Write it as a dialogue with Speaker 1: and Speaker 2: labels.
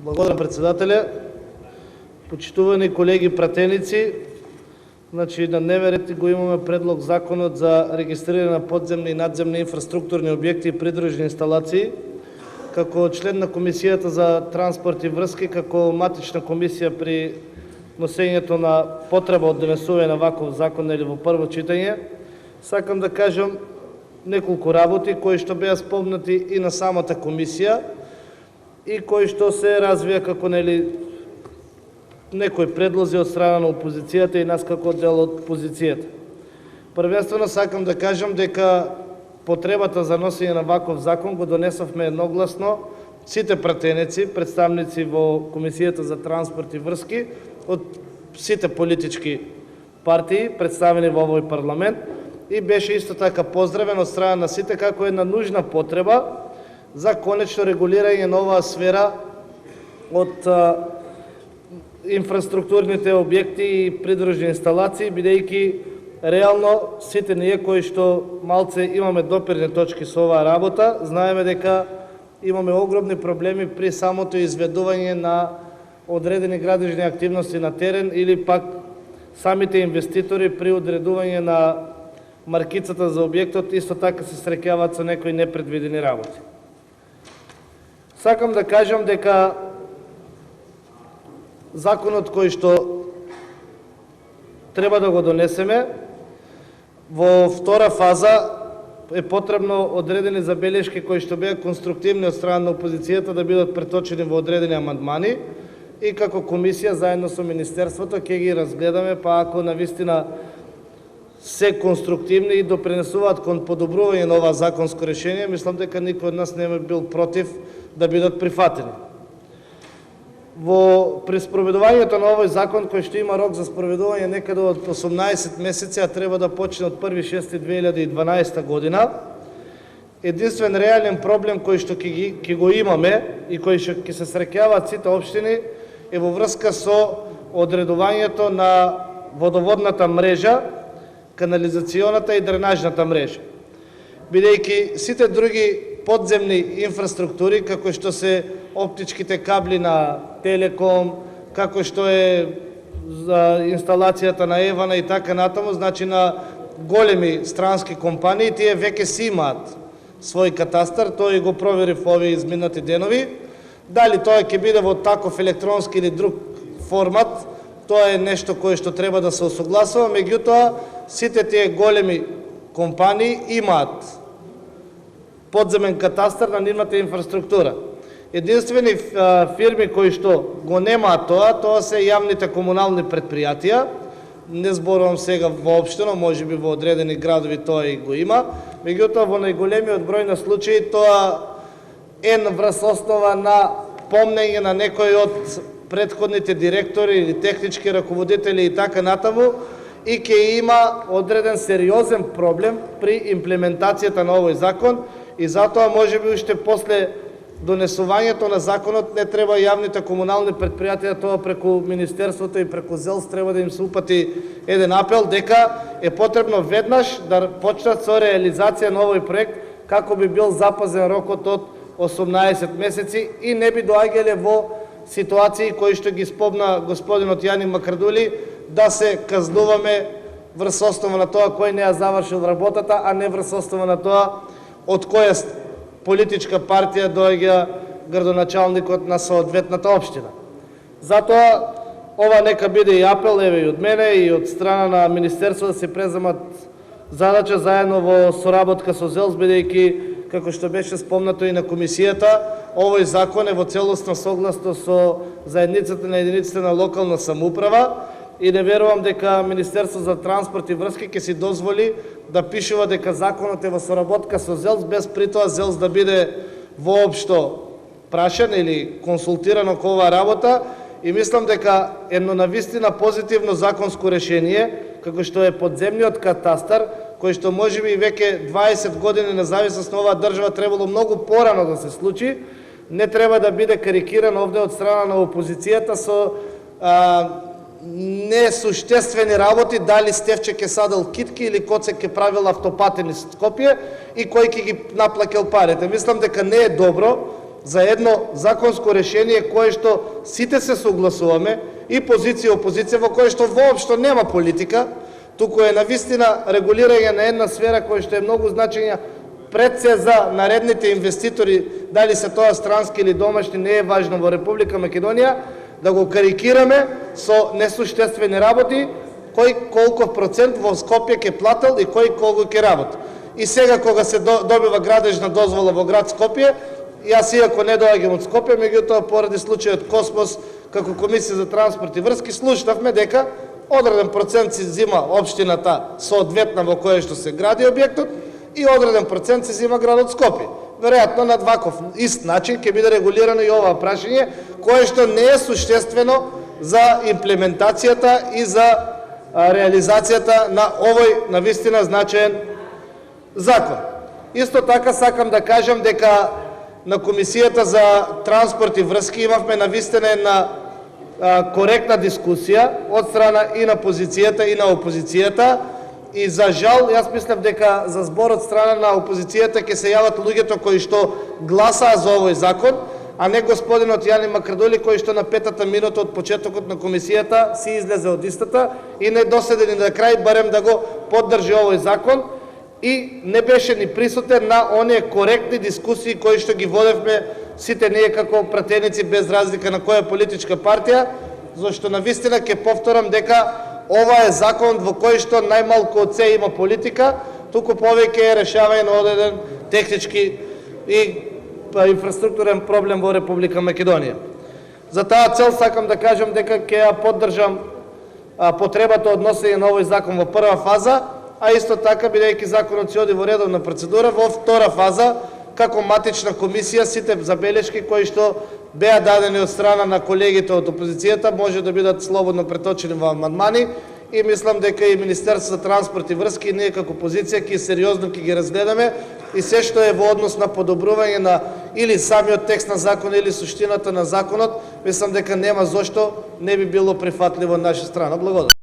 Speaker 1: Благодарам, председателя. Почитувани колеги пратеници, на дневен ред го имаме предлог Законот за регистриране на подземни и надземни инфраструктурни обекти и придружни инсталации. Како член на Комисията за транспорт и връзки, како матична комисија при носењето на потреба од донесување на ваков закон или во прво читање, сакам да кажам неколку работи кои што беа спомнати и на самата комисија и кои што се развија како некои предлози од страна на опозицијата и нас како дел од позицијата. Првенствено сакам да кажам дека потребата за носење на ваков закон го донесовме едногласно сите пратеници, представници во Комисијата за транспорт и връзки од сите политички партии представени во овој парламент и беше исто така поздравен од страна на сите како една нужна потреба за конечно регулирање на оваа сфера од инфраструктурните објекти и придружни инсталации, бидејќи реално сите ние кои што малце имаме допирни точки со оваа работа, знаеме дека имаме огромни проблеми при самото изведување на одредени градежни активности на терен или пак самите инвеститори при одредување на маркицата за објектот исто така се среќаваат со некои непредвидени работи. Сакам да кажам дека законот кој што треба да го донесеме во втора фаза е потребно одредени забелешки кои што беа конструктивни од страна на опозицијата да бидат преточени во одредени амандмани и како комисија заедно со Министерството ќе ги разгледаме, па ако навистина се конструктивни и допринесуваат кон подобрување на ова законско решение, мислам дека никој од нас не би бил против да бидат прифатени. При спроведувањето на овој закон, кој што има рок за спроведување некаде од 18 месеци, а треба да почне од 1.6.2012 година, единствен реален проблем кој што ќе го имаме и кој што ќе се среќаваат сите општини е во врска со одредувањето на водоводната мрежа, канализационата и дренажната мрежа. Бидејќи сите други подземни инфраструктури, како што се оптичките кабли на Телеком, како што е за инсталацијата на Евана и така натаму, на големи странски компании, тие веќе си имаат свој катастар, тој го проверив овие изминати денови. Дали тоа ќе биде во таков електронски или друг формат, тоа е нешто кое што треба да се осогласува, меѓутоа сите тие големи компании имаат подземен катастар на нивната инфраструктура. Единствени фирми кои што го немаат тоа се јавните комунални предпријатија. Не зборувам сега воопштено, можеби во одредени градови тоа и го има, меѓутоа во најголемиот број на случаи тоа е врз основа на помнење на некои од претходните директори или технички раководители и така натаму, и ќе има одреден сериозен проблем при имплементацијата на овој закон и затоа можеби уште после донесувањето на законот не треба јавните комунални предпријатија, тоа преку Министерството и преку ЗЕЛС треба да им се упати еден апел дека е потребно веднаш да почнат со реализација на овој проект како би бил запазен рокот од 18 месеци и не би доаѓале во ситуации кои што ги спомна господинот Јани Макрадули, да се казнуваме врз основа на тоа кој не ја завршил работата, а не врз основа на тоа од која политичка партија доаѓа градоначалникот на соодветната општина. Затоа ова нека биде и апел еве и од мене и од страна на Министерството да се преземат задача заедно во соработка со ЗЕЛС, бидејќи како што беше спомнато и на комисијата, овој закон е во целосна согласност со заедницата на единиците на локална самоуправа и не верувам дека Министерство за транспорт и връзки ќе си дозволи да пишува дека законот е во соработка со ЗЕЛС, без при тоа ЗЕЛС да биде воопшто прашен или консултиран околу оваа работа. И мислам дека едно навистина позитивно законско решение, како што е подземниот катастар, кој што можеби и веќе 20 години независност на оваа држава требало многу порано да се случи, не треба да биде карикиран овде од страна на опозицијата со несуштествени работи, дали Стефче ќе садел китки или Коце ќе правил автопатени Скопје и кој ќе ги наплакел парите. Мислам дека не е добро за едно законско решение кое што сите се согласуваме, и позиција и опозиција, во кое што воопшто нема политика, туку е навистина регулирање на една сфера која што е многу значања пред се за наредните инвеститори, дали се тоа странски или домашни, не е важно во Република Македонија, да го карикираме со несуштествени работи, кој колков процент во Скопје ќе плател и кој колку ќе работи. И сега кога се добива градежна дозвола во град Скопје, јас иако не доаѓам од Скопје, меѓутоа поради случајот Космос, како Комисија за транспорт и врски, слушнавме дека одреден процент се зима општината соодветна во која што се гради објектот и одреден процент се зима градот Скопје. Веројатно на ваков ист начин ќе биде регулирано и ова прашање, кое што не е суштествено за имплементацијата и за реализацијата на овој навистина значаен закон. Исто така сакам да кажам дека на Комисијата за транспорт и врски имавме навистина една коректна дискусија од страна и на позицијата и на опозицијата, и за жал јас мислам дека за збор од страна на опозицијата ќе се јават луѓето кои што гласаа за овој закон, а не господинот Јани Макрадули, кој што на 5-та минута од почетокот на комисијата си излезе од истата и не доседе ни на крај барем да го поддржи овој закон, и не беше ни присутен на оние коректни дискусии кои што ги водевме сите ние како пратеници без разлика на која политичка партија, зашто навистина ќе повторам дека ова е закон во кој што најмалку од се има политика, туку повеќе е решавање на одреден технички и инфраструктурен проблем во Република Македонија. За таа цел сакам да кажам дека ќе ја поддржам потребата од носење на овој закон во прва фаза, а исто така, бидејќи законот се оди во редовна процедура, во втора фаза, како матична комисија, сите забелешки кои што беа дадени од страна на колегите од опозицијата може да бидат слободно преточени во амандмани, и мислам дека и Министерство за транспорт и врски и ние како позиција ќе сериозно ќе ги разгледаме, и се што е во однос на подобрување на или самиот текст на закон или суштината на законот, мислам дека нема зошто не би било прифатливо од наша страна. Благодарам.